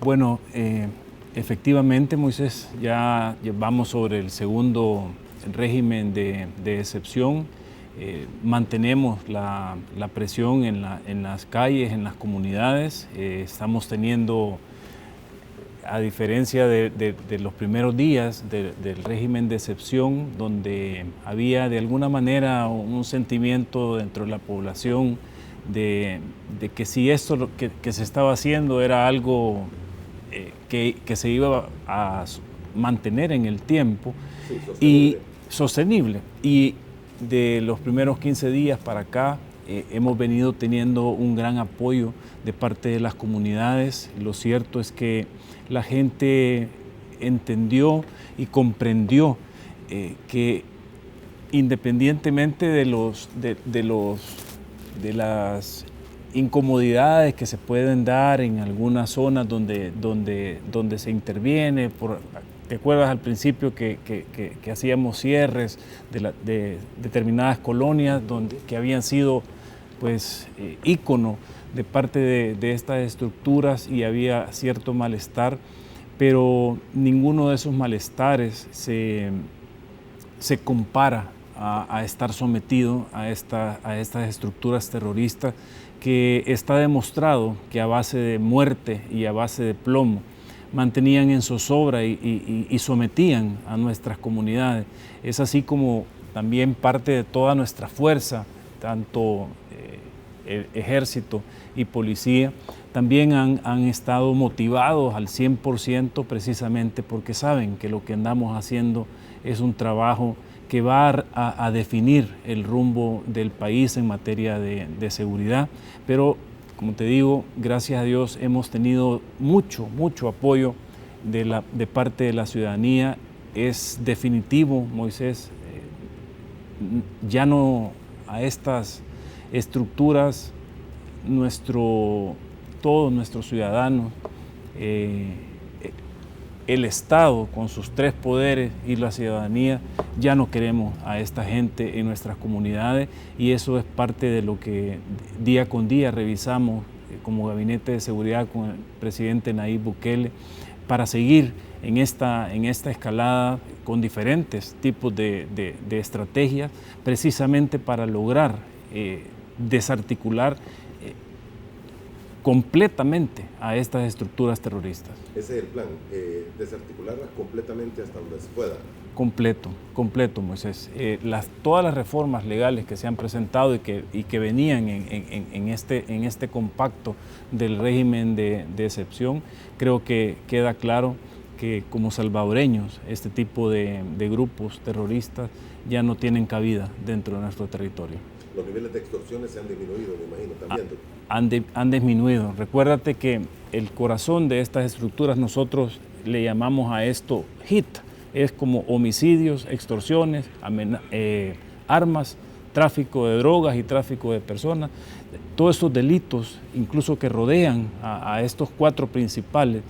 Bueno, efectivamente, Moisés, ya vamos sobre el segundo régimen de excepción. Mantenemos la presión en las calles, en las comunidades. Estamos teniendo, a diferencia de los primeros días del régimen de excepción, donde había de alguna manera un sentimiento dentro de la población de que si esto que se estaba haciendo era algo que se iba a mantener en el tiempo, Sí, sostenible. y sostenible. Y de los primeros 15 días para acá hemos venido teniendo un gran apoyo de parte de las comunidades. Lo cierto es que la gente entendió y comprendió que independientemente de las incomodidades que se pueden dar en algunas zonas donde se interviene. ¿Te acuerdas al principio que hacíamos cierres de determinadas colonias que habían sido pues ícono de parte de estas estructuras, y había cierto malestar, pero ninguno de esos malestares se compara a estar sometido a estas estructuras terroristas, que está demostrado que a base de muerte y a base de plomo mantenían en zozobra y sometían a nuestras comunidades. Es así como también parte de toda nuestra fuerza, tanto el ejército y policía, también han estado motivados al 100%, precisamente porque saben que lo que andamos haciendo es un trabajo que va a definir el rumbo del país en materia de seguridad. Pero, como te digo, gracias a Dios hemos tenido mucho apoyo de parte de la ciudadanía. Es definitivo, Moisés, ya no a estas estructuras, todos nuestros ciudadanos, el Estado con sus tres poderes y la ciudadanía, ya no queremos a esta gente en nuestras comunidades, y eso es parte de lo que día con día revisamos como Gabinete de Seguridad con el presidente Nayib Bukele, para seguir en esta escalada con diferentes tipos de estrategias, precisamente para lograr desarticular completamente a estas estructuras terroristas. Ese es el plan, desarticularlas completamente hasta donde se pueda. Completo, Moisés. Todas las reformas legales que se han presentado y que venían en este compacto del régimen de excepción, creo que queda claro que como salvadoreños este tipo de grupos terroristas ya no tienen cabida dentro de nuestro territorio. Los niveles de extorsiones se han disminuido, me imagino, también. Han disminuido. Recuérdate que el corazón de estas estructuras, nosotros le llamamos a esto HIT, es como homicidios, extorsiones, armas, tráfico de drogas y tráfico de personas. Todos estos delitos, incluso que rodean a estos cuatro principales,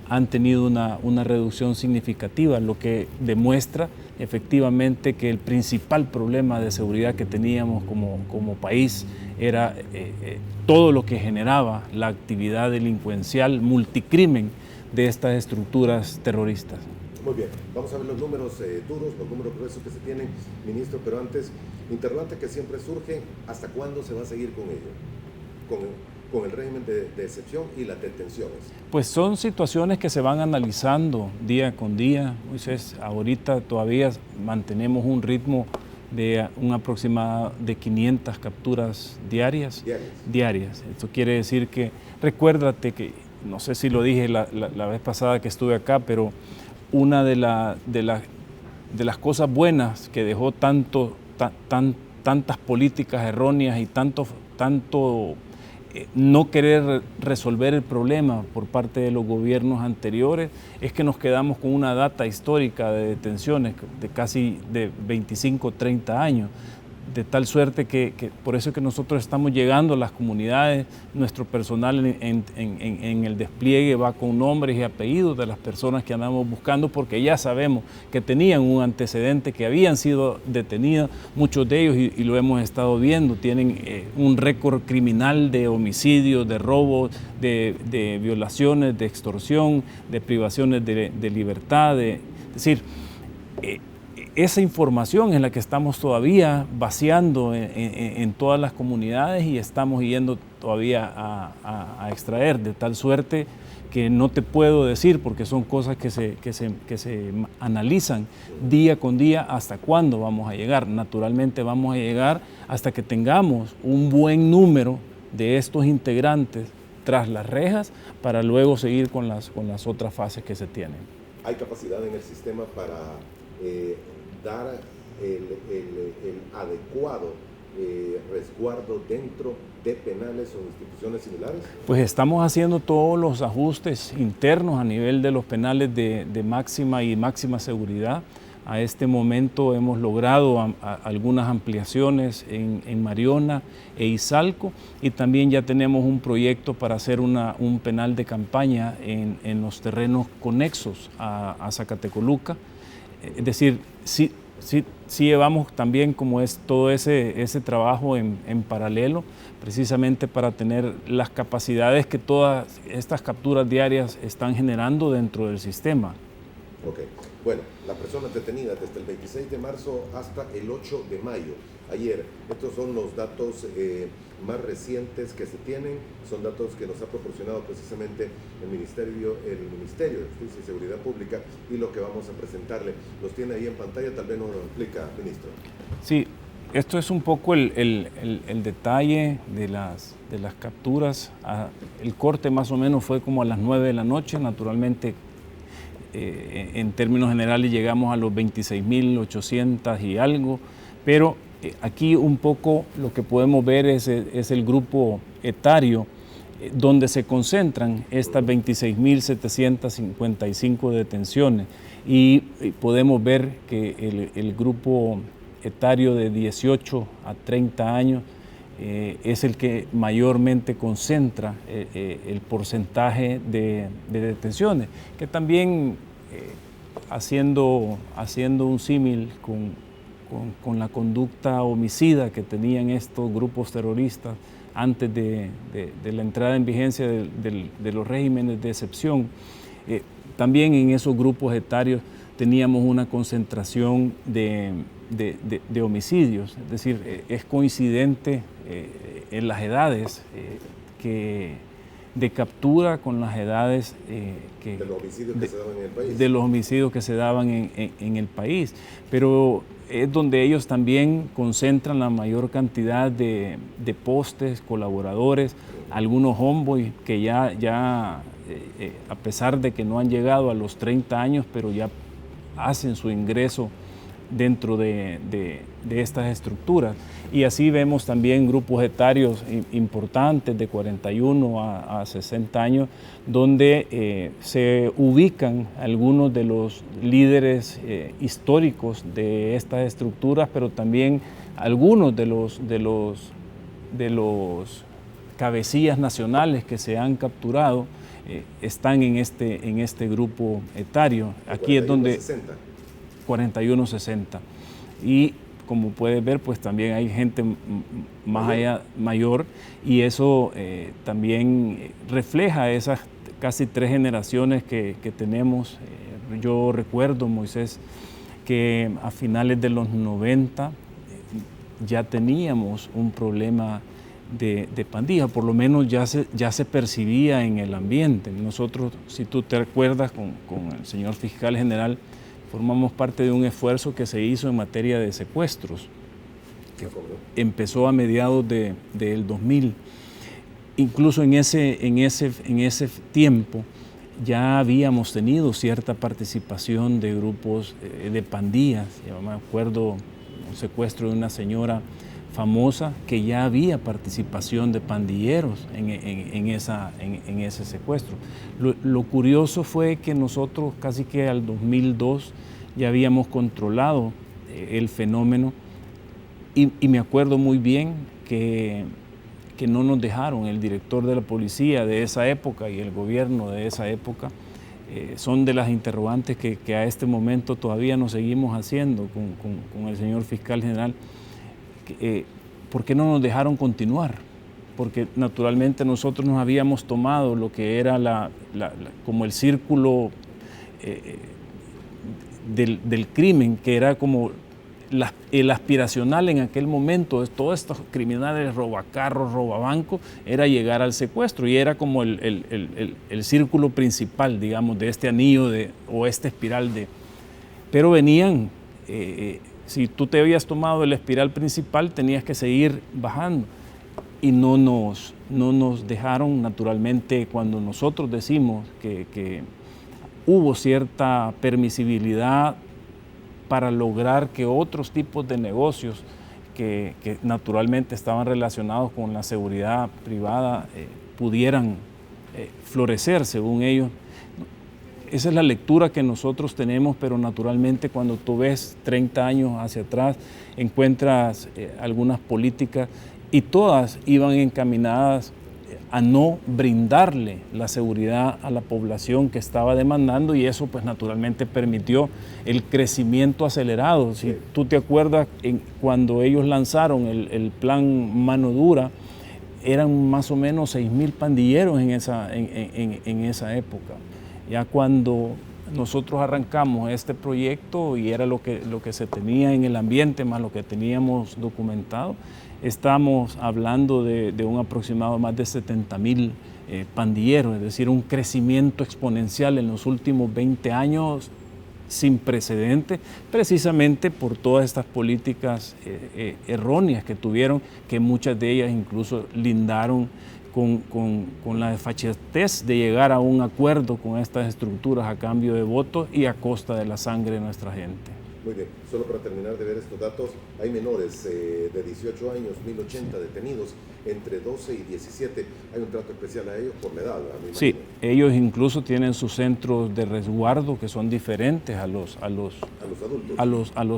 han tenido una reducción significativa, lo que demuestra efectivamente que el principal problema de seguridad que teníamos como país era todo lo que generaba la actividad delincuencial multicrimen de estas estructuras terroristas. Muy bien, vamos a ver los números duros, los números gruesos que se tienen, ministro, pero antes, interrogante que siempre surge: ¿hasta cuándo se va a seguir con ello? Con el régimen de excepción y las detenciones. Pues son situaciones que se van analizando día con día, Moisés. Ahorita todavía mantenemos un ritmo de un aproximado de 500 capturas diarias. Esto quiere decir que, recuérdate que, no sé si lo dije la vez pasada que estuve acá, pero una de las cosas buenas que dejó tantas políticas erróneas y tanto no querer resolver el problema por parte de los gobiernos anteriores, es que nos quedamos con una data histórica de detenciones de casi de 25 o 30 años. de tal suerte que por eso es que nosotros estamos llegando a las comunidades, nuestro personal en el despliegue va con nombres y apellidos de las personas que andamos buscando, porque ya sabemos que tenían un antecedente, que habían sido detenidos, muchos de ellos, y lo hemos estado viendo, tienen un récord criminal de homicidios, de robos, de violaciones, de extorsión, de privaciones de libertad, es decir, esa información es la que estamos todavía vaciando en todas las comunidades y estamos yendo todavía a extraer, de tal suerte que no te puedo decir, porque son cosas que se analizan día con día hasta cuándo vamos a llegar. Naturalmente vamos a llegar hasta que tengamos un buen número de estos integrantes tras las rejas para luego seguir con las otras fases que se tienen. ¿Hay capacidad en el sistema para dar el adecuado resguardo dentro de penales o instituciones similares? Pues estamos haciendo todos los ajustes internos a nivel de los penales de máxima seguridad. A este momento hemos logrado algunas ampliaciones en Mariona e Izalco, y también ya tenemos un proyecto para hacer un penal de campaña en los terrenos conexos a Zacatecoluca. Es decir, sí llevamos también como es todo ese trabajo en paralelo, precisamente para tener las capacidades que todas estas capturas diarias están generando dentro del sistema. Ok, bueno, las personas detenidas desde el 26 de marzo hasta el 8 de mayo, ayer, estos son los datos más recientes que se tienen, son datos que nos ha proporcionado precisamente el Ministerio de Justicia y Seguridad Pública, y lo que vamos a presentarle, los tiene ahí en pantalla, tal vez nos lo explica, ministro. Sí, esto es un poco el detalle de las capturas. El corte más o menos fue como a las 9 de la noche, naturalmente en términos generales llegamos a los 26.800 y algo, pero aquí un poco lo que podemos ver es el grupo etario donde se concentran estas 26.755 detenciones, y podemos ver que el grupo etario de 18 a 30 años es el que mayormente concentra el porcentaje de detenciones, que también haciendo un símil con la conducta homicida que tenían estos grupos terroristas antes de la entrada en vigencia de los regímenes de excepción, también en esos grupos etarios teníamos una concentración de homicidios, es decir, es coincidente en las edades de captura con las edades de los homicidios que se daban en el país. De los homicidios que se daban en el país, pero es donde ellos también concentran la mayor cantidad de postes, colaboradores, algunos homeboys que ya a pesar de que no han llegado a los 30 años, pero ya hacen su ingreso dentro de estas estructuras. Y así vemos también grupos etarios importantes de 41 a 60 años, donde se ubican algunos de los líderes históricos de estas estructuras, pero también algunos de los cabecillas nacionales que se han capturado están en este grupo etario. Aquí es donde 41-60. Y como puedes ver, pues también hay gente más allá mayor, y eso también refleja esas casi 3 generaciones que tenemos. Yo recuerdo, Moisés, que a finales de los 90 ya teníamos un problema de pandilla, por lo menos ya se percibía en el ambiente. Nosotros, si tú te acuerdas, con el señor fiscal general, formamos parte de un esfuerzo que se hizo en materia de secuestros, que empezó a mediados del 2000. Incluso en ese tiempo ya habíamos tenido cierta participación de grupos de pandillas. Yo me acuerdo un secuestro de una señora famosa que ya había participación de pandilleros en ese secuestro. Lo curioso fue que nosotros casi que al 2002 ya habíamos controlado el fenómeno, Y me acuerdo muy bien que no nos dejaron, el director de la policía de esa época y el gobierno de esa época, son de las interrogantes que a este momento todavía nos seguimos haciendo con el señor fiscal general. ¿Por qué no nos dejaron continuar? Porque naturalmente nosotros nos habíamos tomado lo que era como el círculo del crimen, que era como el aspiracional en aquel momento, todos estos criminales robacarros, robabancos, era llegar al secuestro y era como el círculo principal, digamos, de este anillo o esta espiral Pero venían, si tú te habías tomado el espiral principal, tenías que seguir bajando y no nos dejaron. Naturalmente, cuando nosotros decimos que hubo cierta permisibilidad para lograr que otros tipos de negocios que naturalmente estaban relacionados con la seguridad privada pudieran florecer, según ellos. Esa es la lectura que nosotros tenemos, pero naturalmente cuando tú ves 30 años hacia atrás, encuentras algunas políticas y todas iban encaminadas a no brindarle la seguridad a la población que estaba demandando, y eso pues naturalmente permitió el crecimiento acelerado. Si tú te acuerdas, cuando ellos lanzaron el plan Mano Dura, eran más o menos 6.000 pandilleros en esa época. Ya cuando nosotros arrancamos este proyecto y era lo que se tenía en el ambiente más lo que teníamos documentado, estamos hablando de un aproximado más de 70.000 pandilleros, es decir, un crecimiento exponencial en los últimos 20 años sin precedente, precisamente por todas estas políticas erróneas que tuvieron, que muchas de ellas incluso lindaron con la desfachatez de llegar a un acuerdo con estas estructuras a cambio de votos y a costa de la sangre de nuestra gente. Muy bien, solo para terminar de ver estos datos, hay menores de 18 años, 1.080 detenidos, entre 12 y 17. ¿Hay un trato especial a ellos por la edad? Sí, ellos incluso tienen sus centros de resguardo que son diferentes a los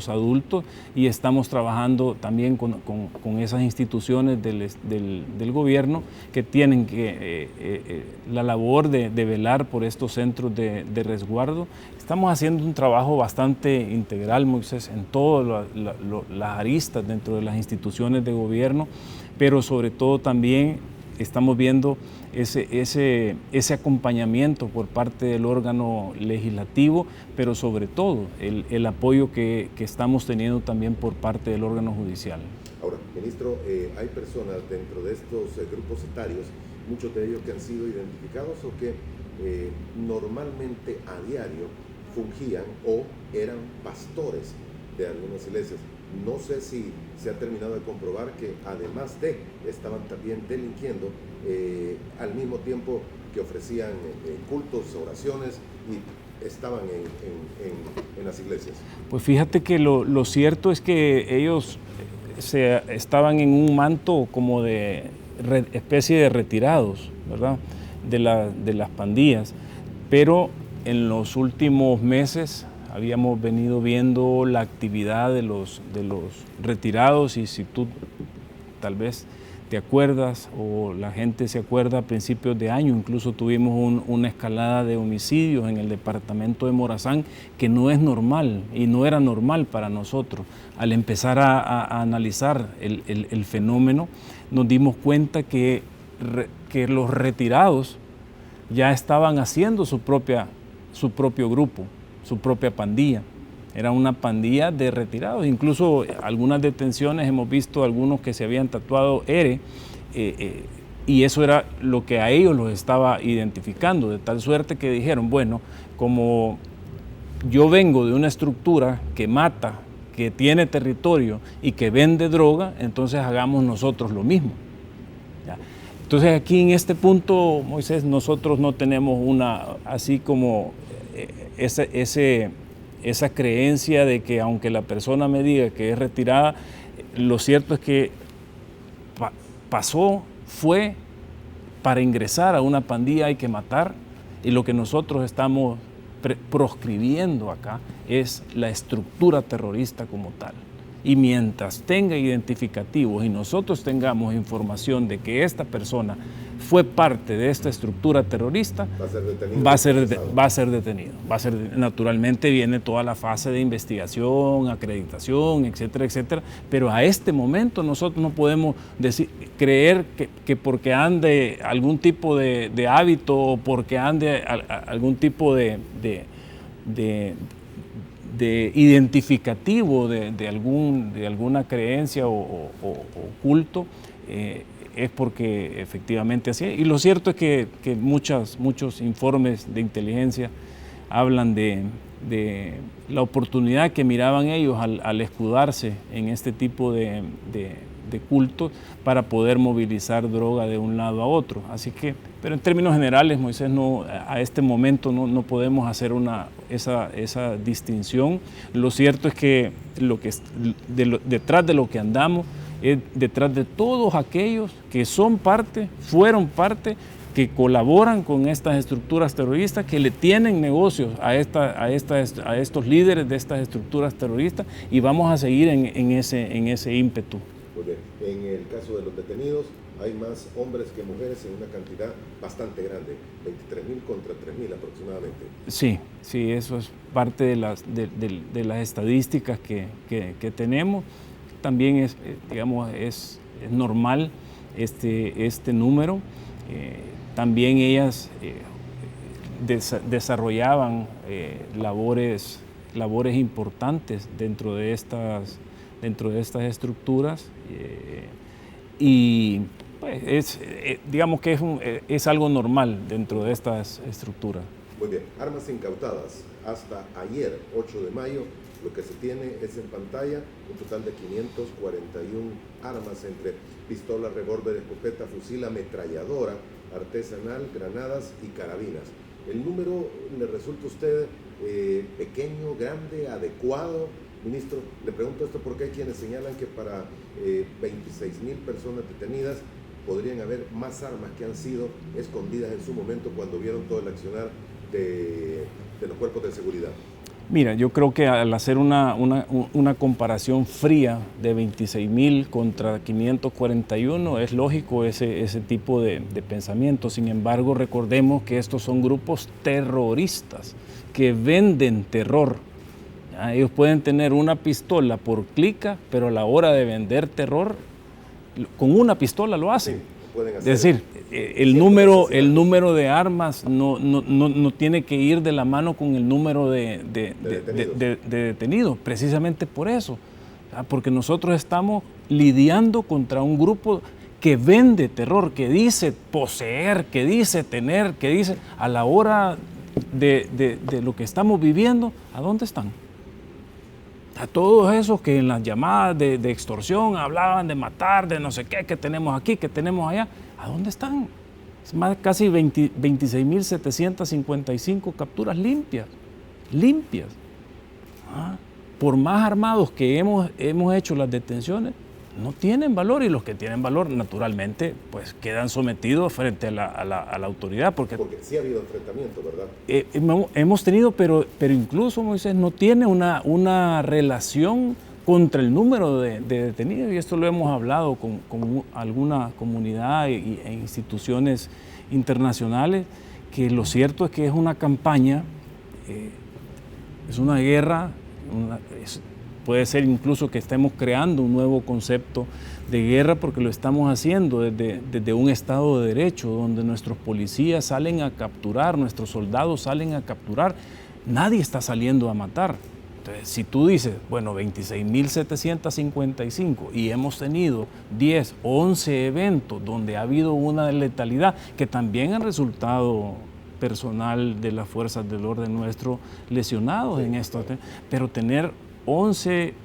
adultos, y estamos trabajando también con esas instituciones del gobierno que tienen la labor de velar por estos centros de resguardo. Estamos haciendo un trabajo bastante integral, Moisés, en todas las aristas dentro de las instituciones de gobierno, pero sobre todo también estamos viendo ese acompañamiento por parte del órgano legislativo, pero sobre todo el apoyo que estamos teniendo también por parte del órgano judicial. Ahora, ministro, hay personas dentro de estos grupos etarios, muchos de ellos que han sido identificados o que normalmente a diario fungían o eran pastores de algunas iglesias. No sé si se ha terminado de comprobar que además estaban también delinquiendo al mismo tiempo que ofrecían cultos, oraciones y estaban en las iglesias. Pues fíjate que lo cierto es que ellos estaban en un manto como de especie de retirados, ¿verdad? De las pandillas, pero en los últimos meses habíamos venido viendo la actividad de los retirados, y si tú tal vez te acuerdas o la gente se acuerda, a principios de año incluso tuvimos una escalada de homicidios en el departamento de Morazán, que no es normal y no era normal para nosotros. Al empezar a analizar el fenómeno, nos dimos cuenta que los retirados ya estaban haciendo su propio grupo, su propia pandilla. Era una pandilla de retirados. Incluso algunas detenciones hemos visto algunos que se habían tatuado ERE, y eso era lo que a ellos los estaba identificando, de tal suerte que dijeron, bueno, como yo vengo de una estructura que mata, que tiene territorio y que vende droga, entonces hagamos nosotros lo mismo. ¿Ya? Entonces aquí en este punto, Moisés, nosotros no tenemos así como esa creencia de que aunque la persona me diga que es retirada, lo cierto es que fue para ingresar a una pandilla hay que matar, y lo que nosotros estamos proscribiendo acá es la estructura terrorista como tal. Y mientras tenga identificativos y nosotros tengamos información de que esta persona fue parte de esta estructura terrorista, va a ser detenido. Naturalmente viene toda la fase de investigación, acreditación, etcétera, etcétera, pero a este momento nosotros no podemos creer que porque ande algún tipo de hábito o porque ande algún tipo de identificativo de alguna creencia o culto, es porque efectivamente así es. Y lo cierto es que muchos informes de inteligencia hablan de la oportunidad que miraban ellos al escudarse en este tipo de cultos para poder movilizar droga de un lado a otro. Así que, pero en términos generales, Moisés, a este momento no podemos hacer esa distinción. Lo cierto es que detrás de lo que andamos es detrás de todos aquellos que fueron parte, que colaboran con estas estructuras terroristas, que le tienen negocios a estos líderes de estas estructuras terroristas, y vamos a seguir en ese ímpetu. Muy bien. En el caso de los detenidos, hay más hombres que mujeres en una cantidad bastante grande, 23.000 contra 3.000 aproximadamente. Sí, eso es parte de las estadísticas que tenemos. También es normal este número. También ellas desarrollaban labores importantes dentro de estas estructuras, y pues digamos que es algo normal dentro de estas estructuras. Muy bien, armas incautadas hasta ayer, 8 de mayo, lo que se tiene es en pantalla un total de 541 armas entre pistola, revólver, escopeta, fusil, ametralladora, artesanal, granadas y carabinas. ¿El número le resulta a usted pequeño, grande, adecuado? Ministro, le pregunto esto porque hay quienes señalan que para 26.000 personas detenidas podrían haber más armas que han sido escondidas en su momento cuando vieron todo el accionar de los cuerpos de seguridad. Mira, yo creo que al hacer una comparación fría de 26.000 contra 541 es lógico ese tipo de pensamiento. Sin embargo, recordemos que estos son grupos terroristas que venden terror. Ellos pueden tener una pistola por clica, pero a la hora de vender terror, con una pistola lo hacen. Sí, es decir, el número de armas no tiene que ir de la mano con el número de detenidos, precisamente por eso. Porque nosotros estamos lidiando contra un grupo que vende terror, que dice poseer, que dice tener, que dice a la hora de lo que estamos viviendo, ¿a dónde están? A todos esos que en las llamadas de extorsión hablaban de matar, de no sé qué, que tenemos aquí, que tenemos allá, ¿a dónde están? Es más, casi 26.755 capturas limpias. Por más armados que hemos hecho las detenciones, no tienen valor, y los que tienen valor naturalmente pues quedan sometidos frente a la autoridad. Porque sí ha habido enfrentamiento, ¿verdad? Hemos tenido, pero incluso, Moisés, no tiene una relación contra el número de detenidos, y esto lo hemos hablado con alguna comunidad e instituciones internacionales, que lo cierto es que es una campaña, es una guerra, puede ser incluso que estemos creando un nuevo concepto de guerra, porque lo estamos haciendo desde un Estado de Derecho, donde nuestros policías salen a capturar, nuestros soldados salen a capturar, nadie está saliendo a matar. Entonces, si tú dices, bueno, 26.755 y hemos tenido 10, 11 eventos donde ha habido una letalidad, que también han resultado personal de las fuerzas del orden nuestro lesionados en esto, pero tener 11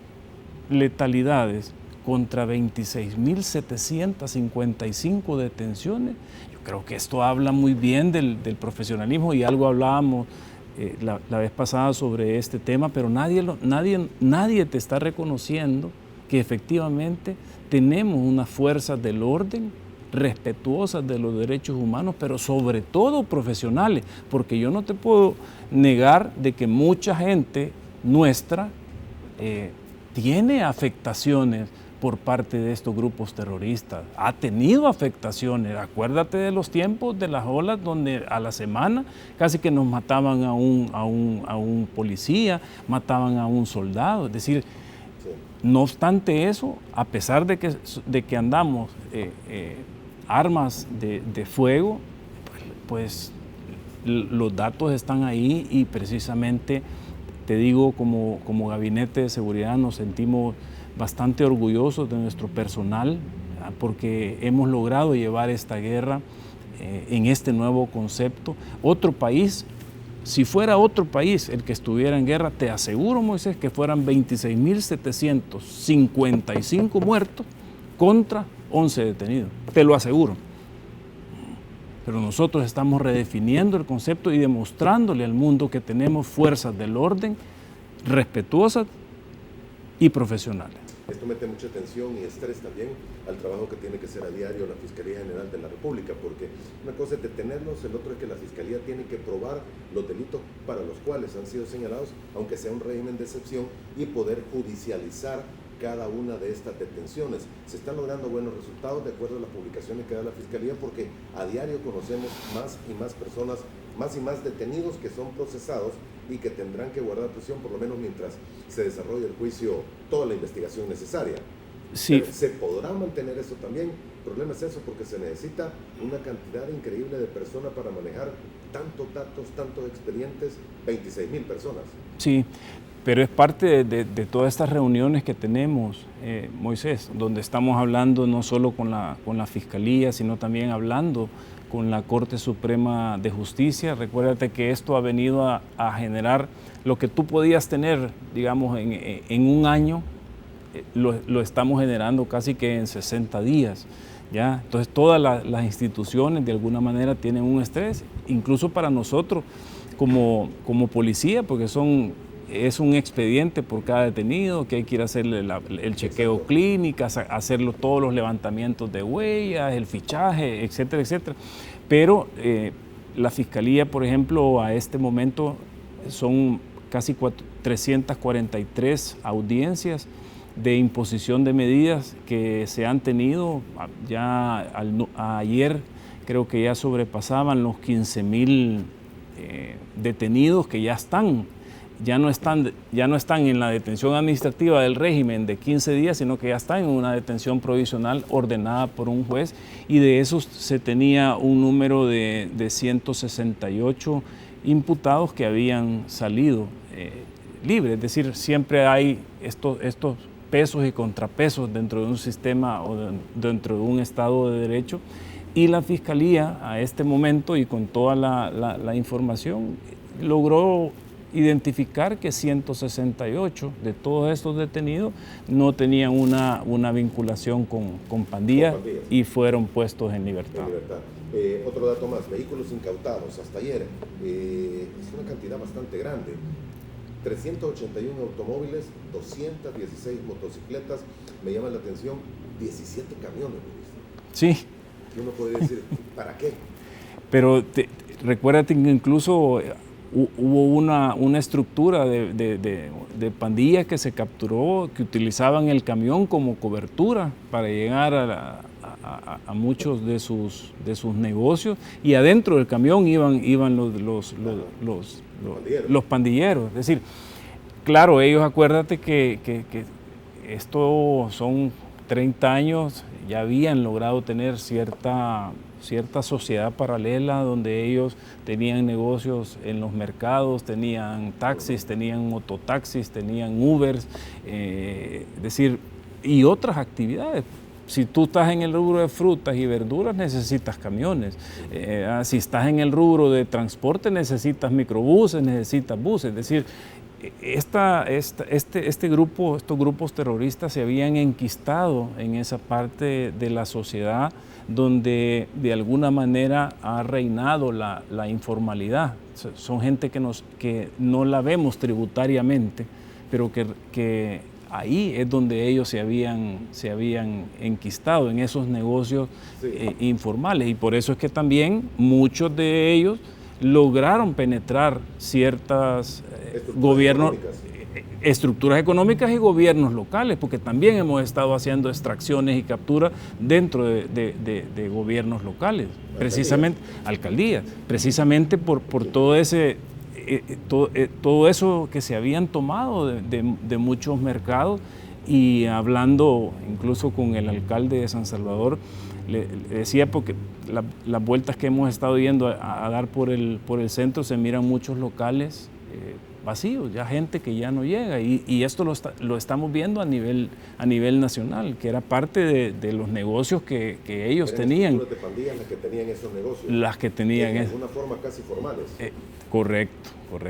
letalidades contra 26.755 detenciones, yo creo que esto habla muy bien del profesionalismo, y algo hablábamos la vez pasada sobre este tema, pero nadie te está reconociendo que efectivamente tenemos unas fuerzas del orden respetuosas de los derechos humanos, pero sobre todo profesionales, porque yo no te puedo negar de que mucha gente nuestra tiene afectaciones por parte de estos grupos terroristas, ha tenido afectaciones. Acuérdate de los tiempos de las olas donde a la semana casi que nos mataban a un policía, mataban a un soldado. Es decir, no obstante eso, a pesar de que andamos armas de fuego, pues los datos están ahí y precisamente, te digo, como Gabinete de Seguridad nos sentimos bastante orgullosos de nuestro personal porque hemos logrado llevar esta guerra en este nuevo concepto. Otro país, si fuera otro país el que estuviera en guerra, te aseguro, Moisés, que fueran 26.755 muertos contra 11 detenidos, te lo aseguro. Pero nosotros estamos redefiniendo el concepto y demostrándole al mundo que tenemos fuerzas del orden respetuosas y profesionales. Esto mete mucha tensión y estrés también al trabajo que tiene que hacer a diario la Fiscalía General de la República, porque una cosa es detenerlos, el otro es que la Fiscalía tiene que probar los delitos para los cuales han sido señalados, aunque sea un régimen de excepción, y poder judicializar cada una de estas detenciones. Se están logrando buenos resultados de acuerdo a las publicaciones que da la Fiscalía, porque a diario conocemos más y más personas, más y más detenidos que son procesados y que tendrán que guardar prisión por lo menos mientras se desarrolle el juicio, toda la investigación necesaria. Sí. ¿Se podrá mantener eso también? El problema es eso, porque se necesita una cantidad increíble de personas para manejar tantos datos, tantos expedientes, 26.000 personas. Sí, pero es parte de todas estas reuniones que tenemos, Moisés, donde estamos hablando no solo con la Fiscalía, sino también hablando con la Corte Suprema de Justicia. Recuérdate que esto ha venido a generar lo que tú podías tener, digamos, en un año, lo estamos generando casi que en 60 días. ¿Ya? Entonces todas las instituciones de alguna manera tienen un estrés, incluso para nosotros como policía, porque es un expediente por cada detenido, que hay que ir a hacerle el chequeo clínico, hacerlo todos los levantamientos de huellas, el fichaje, etcétera, etcétera. Pero la Fiscalía, por ejemplo, a este momento son casi 343 audiencias de imposición de medidas que se han tenido. Ya ayer creo que ya sobrepasaban los 15.000 detenidos que ya no están en la detención administrativa del régimen de 15 días, sino que ya están en una detención provisional ordenada por un juez, y de esos se tenía un número de 168 imputados que habían salido libres. Es decir, siempre hay estos pesos y contrapesos dentro de un sistema o dentro de un Estado de Derecho, y la Fiscalía a este momento y con toda la información logró identificar que 168 de todos estos detenidos no tenían una vinculación con pandillas y fueron puestos en libertad. Otro dato más, vehículos incautados hasta ayer, es una cantidad bastante grande. 381 automóviles, 216 motocicletas, me llama la atención, 17 camiones, ministro. Sí. Y uno puede decir, ¿para qué? Pero recuérdate que incluso hubo una estructura de pandillas que se capturó, que utilizaban el camión como cobertura para llegar a muchos de sus negocios, y adentro del camión iban los pandilleros. Es decir, claro, ellos, acuérdate que esto son 30 años, ya habían logrado tener cierta sociedad paralela donde ellos tenían negocios en los mercados, tenían taxis, tenían mototaxis, tenían Ubers, es decir, y otras actividades. Si tú estás en el rubro de frutas y verduras, necesitas camiones. Si estás en el rubro de transporte, necesitas microbuses, necesitas buses. Es decir, estos grupos terroristas se habían enquistado en esa parte de la sociedad donde de alguna manera ha reinado la informalidad. Son gente que no la vemos tributariamente, pero que ahí es donde ellos se habían enquistado, en esos negocios informales, y por eso es que también muchos de ellos lograron penetrar ciertos gobiernos estructuras económicas y gobiernos locales, porque también hemos estado haciendo extracciones y capturas dentro de gobiernos locales, precisamente, alcaldías, precisamente por todo ese, todo eso que se habían tomado de muchos mercados. Y hablando incluso con el alcalde de San Salvador, le decía, porque las vueltas que hemos estado yendo a dar por el centro, se miran muchos locales vacíos, ya gente que ya no llega, y esto lo estamos viendo a nivel nacional, que era parte de los negocios que ellos tenían. ¿Eran estructuras de pandillas las que tenían esos negocios? Las que tenían. De alguna forma casi formales. Correcto. Wow.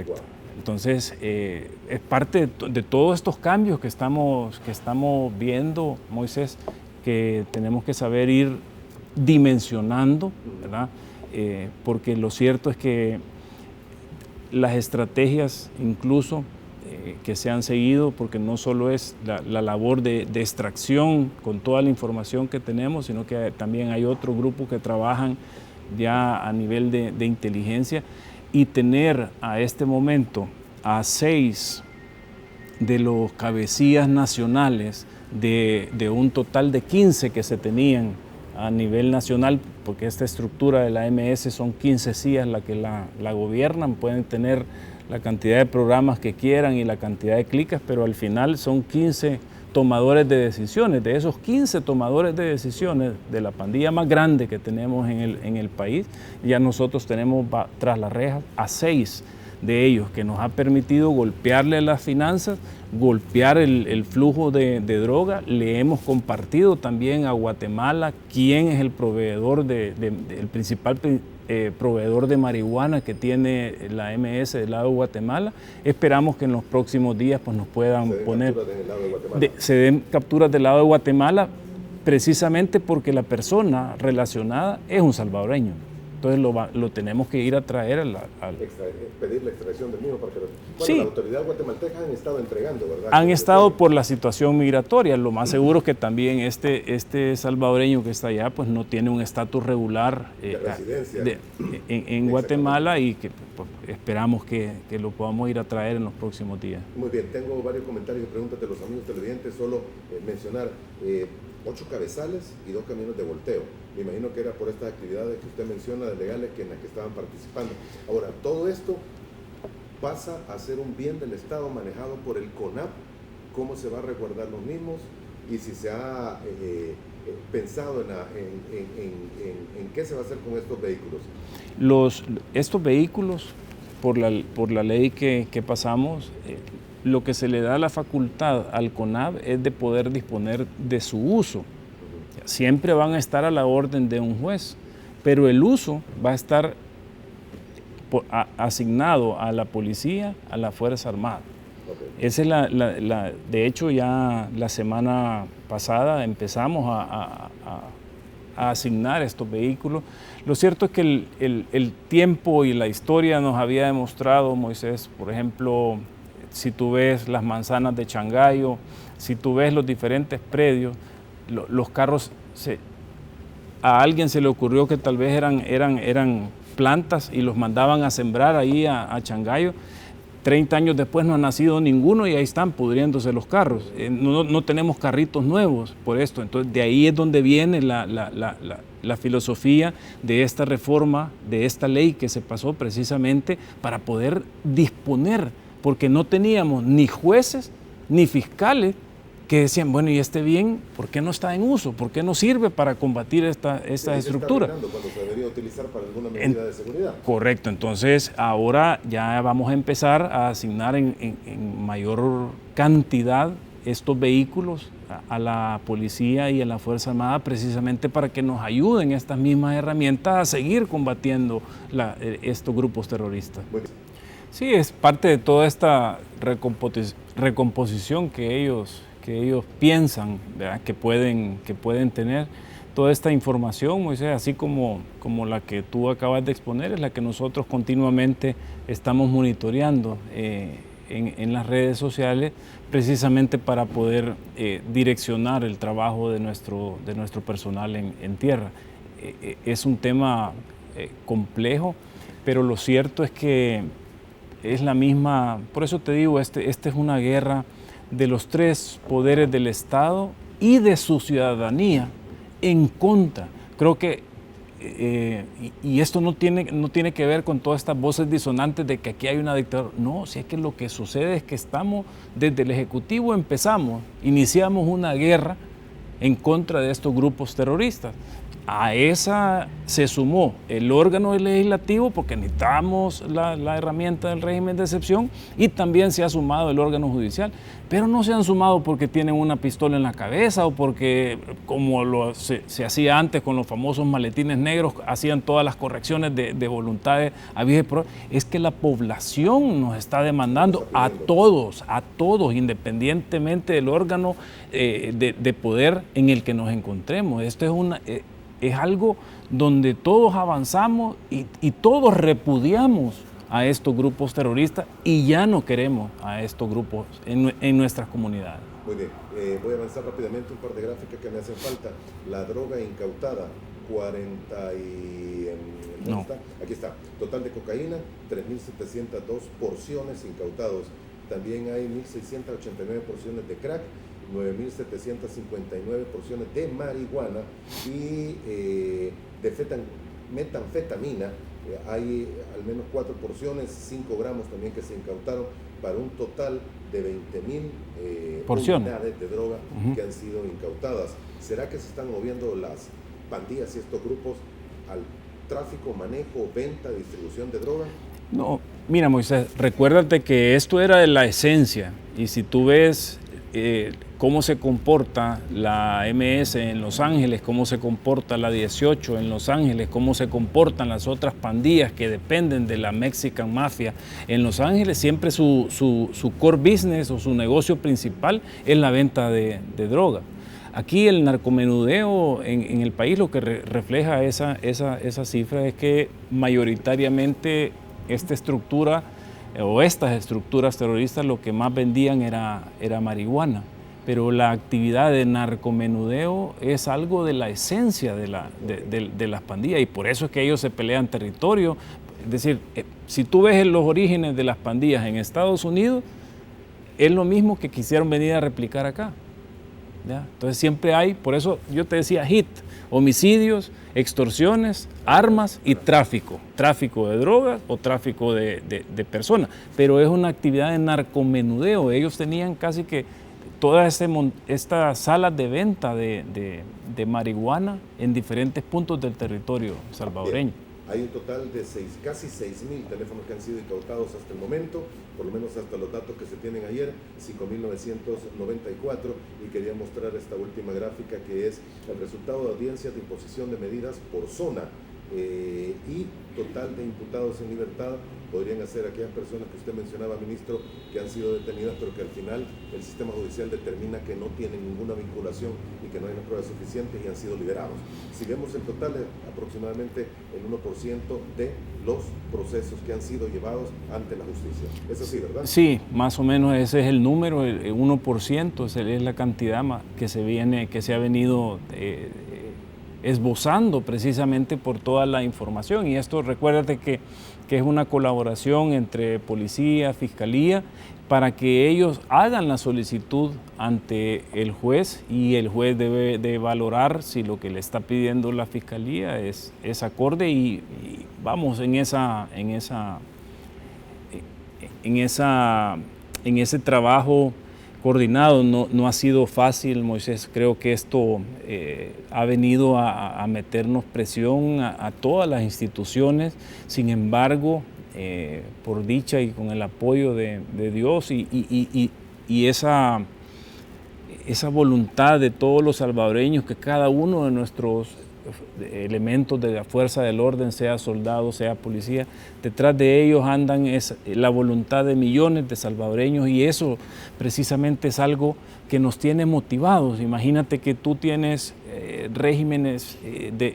Entonces, es parte de todos estos cambios que estamos viendo, Moisés, que tenemos que saber ir dimensionando, ¿verdad? Porque lo cierto es que las estrategias incluso que se han seguido, porque no solo es la labor de extracción con toda la información que tenemos, sino que también hay otro grupo que trabajan ya a nivel de inteligencia, y tener a este momento a 6 de los cabecillas nacionales de un total de 15 que se tenían a nivel nacional, porque esta estructura de la MS son 15 CIAs las que la gobiernan, pueden tener la cantidad de programas que quieran y la cantidad de clicas, pero al final son 15 tomadores de decisiones. De esos 15 tomadores de decisiones, de la pandilla más grande que tenemos en el país, ya nosotros tenemos tras las rejas a 6 de ellos, que nos ha permitido golpearle las finanzas, golpear el flujo de droga. Le hemos compartido también a Guatemala quién es el proveedor, el principal proveedor de marihuana que tiene la MS del lado de Guatemala. Esperamos que en los próximos días pues, nos puedan poner... Se den capturas del lado de Guatemala, precisamente porque la persona relacionada es un salvadoreño. Entonces lo tenemos que ir a traer pedir la extracción del mismo para que sí. Las autoridades guatemaltecas han estado entregando, ¿verdad? Han estado por la situación migratoria. Lo más seguro es que también este salvadoreño que está allá pues no tiene un estatus regular de residencia en Guatemala, y que pues, esperamos que lo podamos ir a traer en los próximos días. Muy bien, tengo varios comentarios y preguntas de los amigos televidentes. Solo mencionar 8 cabezales y 2 camiones de volteo. Me imagino que era por estas actividades que usted menciona de legales en las que estaban participando. Ahora, todo esto pasa a ser un bien del Estado manejado por el CONAP. ¿Cómo se va a resguardar los mismos? Y si se ha pensado en qué se va a hacer con estos vehículos. Estos vehículos, por la ley que pasamos, lo que se le da la facultad al CONAP es de poder disponer de su uso. Siempre van a estar a la orden de un juez, pero el uso va a estar asignado a la policía, a la Fuerza Armada. Okay. Esa es de hecho, ya la semana pasada empezamos a asignar estos vehículos. Lo cierto es que el tiempo y la historia nos había demostrado, Moisés, por ejemplo, si tú ves las manzanas de Changayo, si tú ves los diferentes predios, los carros, a alguien se le ocurrió que tal vez eran plantas y los mandaban a sembrar ahí a Changayo. 30 años después no ha nacido ninguno y ahí están pudriéndose los carros. No tenemos carritos nuevos por esto. Entonces de ahí es donde viene la filosofía de esta reforma, de esta ley que se pasó precisamente para poder disponer, porque no teníamos ni jueces ni fiscales que decían, bueno, y este bien, ¿por qué no está en uso? ¿Por qué no sirve para combatir esta estructura? Está cuando se debería utilizar para alguna medida de seguridad. Correcto, entonces ahora ya vamos a empezar a asignar en mayor cantidad estos vehículos a la policía y a la Fuerza Armada, precisamente para que nos ayuden estas mismas herramientas a seguir combatiendo estos grupos terroristas. Bueno. Sí, es parte de toda esta recomposición que ellos piensan, ¿verdad? que pueden tener. Toda esta información, Moisés, así como la que tú acabas de exponer, es la que nosotros continuamente estamos monitoreando en las redes sociales, precisamente para poder direccionar el trabajo de nuestro personal en tierra. Es un tema complejo, pero lo cierto es que es la misma, por eso te digo, esta es una guerra de los tres poderes del Estado y de su ciudadanía en contra. Creo que, y esto no tiene que ver con todas estas voces disonantes de que aquí hay una dictadura. No, si es que lo que sucede es que estamos, desde el Ejecutivo iniciamos una guerra en contra de estos grupos terroristas. A esa se sumó el órgano legislativo porque necesitamos la herramienta del régimen de excepción, y también se ha sumado el órgano judicial, pero no se han sumado porque tienen una pistola en la cabeza o porque, como se hacía antes con los famosos maletines negros, hacían todas las correcciones de voluntades. Es que la población nos está demandando a todos, independientemente del órgano de poder en el que nos encontremos. Esto es algo donde todos avanzamos y todos repudiamos a estos grupos terroristas y ya no queremos a estos grupos en nuestras comunidades. Muy bien, voy a avanzar rápidamente un par de gráficas que me hacen falta. La droga incautada, 40 y... No. Aquí está, total de cocaína, 3.702 porciones incautados. También hay 1.689 porciones de crack, 9.759 porciones de marihuana y de metanfetamina. Hay al menos 4 porciones, 5 gramos también que se incautaron, para un total de 20.000 unidades de droga que han sido incautadas. ¿Será que se están moviendo las pandillas y estos grupos al tráfico, manejo, venta, distribución de droga? No, mira, Moisés, recuérdate que esto era de la esencia, y si tú ves cómo se comporta la MS en Los Ángeles, cómo se comporta la 18 en Los Ángeles, cómo se comportan las otras pandillas que dependen de la Mexican Mafia en Los Ángeles, siempre su core business o su negocio principal es la venta de droga. Aquí el narcomenudeo en el país, lo que refleja esa cifra es que mayoritariamente esta estructura o estas estructuras terroristas lo que más vendían era marihuana, pero la actividad de narcomenudeo es algo de la esencia de las pandillas, y por eso es que ellos se pelean territorio. Es decir, si tú ves los orígenes de las pandillas en Estados Unidos, es lo mismo que quisieron venir a replicar acá, ¿ya? Entonces siempre hay, por eso yo te decía HIT, homicidios, extorsiones, armas y tráfico de drogas o tráfico de personas, pero es una actividad de narcomenudeo. Ellos tenían casi que todas estas salas de venta de marihuana en diferentes puntos del territorio salvadoreño. Bien. Hay un total de casi 6.000 teléfonos que han sido incautados hasta el momento, por lo menos hasta los datos que se tienen ayer, 5.994, y quería mostrar esta última gráfica que es el resultado de audiencias de imposición de medidas por zona y total de imputados en libertad. Podrían ser aquellas personas que usted mencionaba, ministro, que han sido detenidas, pero que al final el sistema judicial determina que no tienen ninguna vinculación y que no hay una prueba suficiente y han sido liberados. Si vemos el total, aproximadamente el 1% de los procesos que han sido llevados ante la justicia. ¿Es así, verdad? Sí, más o menos ese es el número, el 1%, es la cantidad que se ha venido esbozando precisamente por toda la información. Y esto, recuérdate que es una colaboración entre policía, fiscalía, para que ellos hagan la solicitud ante el juez, y el juez debe de valorar si lo que le está pidiendo la fiscalía es acorde, y vamos en ese trabajo coordinado. No ha sido fácil, Moisés. Creo que esto ha venido a meternos presión a todas las instituciones. Sin embargo, por dicha y con el apoyo de Dios y esa voluntad de todos los salvadoreños, que cada uno de nuestros elementos de la fuerza del orden, sea soldado, sea policía, detrás de ellos andan la voluntad de millones de salvadoreños, y eso precisamente es algo que nos tiene motivados. Imagínate que tú tienes regímenes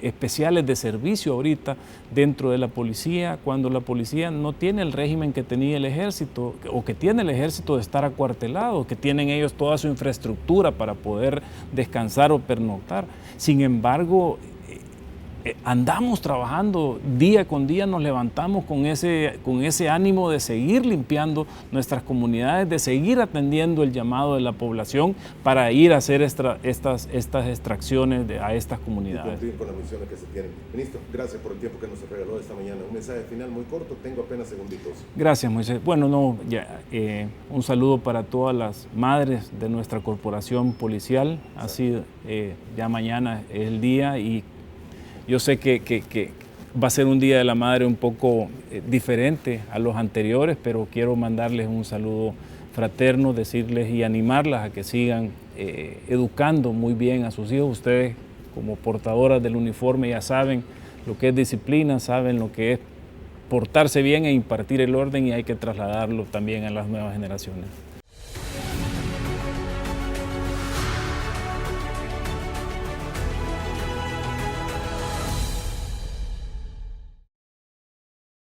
especiales de servicio ahorita dentro de la policía, cuando la policía no tiene el régimen que tenía el ejército, o que tiene el ejército de estar acuartelado, que tienen ellos toda su infraestructura para poder descansar o pernoctar. Sin embargo, andamos trabajando día con día, nos levantamos con ese ánimo de seguir limpiando nuestras comunidades, de seguir atendiendo el llamado de la población para ir a hacer estas extracciones a estas comunidades. Y cumplir con las misiones que se tienen. Ministro, gracias por el tiempo que nos regaló esta mañana. Un mensaje final muy corto, tengo apenas segunditos. Gracias, Moisés. Bueno, un saludo para todas las madres de nuestra corporación policial. Así ya mañana es el día y yo sé que va a ser un Día de la Madre un poco diferente a los anteriores, pero quiero mandarles un saludo fraterno, decirles y animarlas a que sigan educando muy bien a sus hijos. Ustedes, como portadoras del uniforme, ya saben lo que es disciplina, saben lo que es portarse bien e impartir el orden, y hay que trasladarlo también a las nuevas generaciones.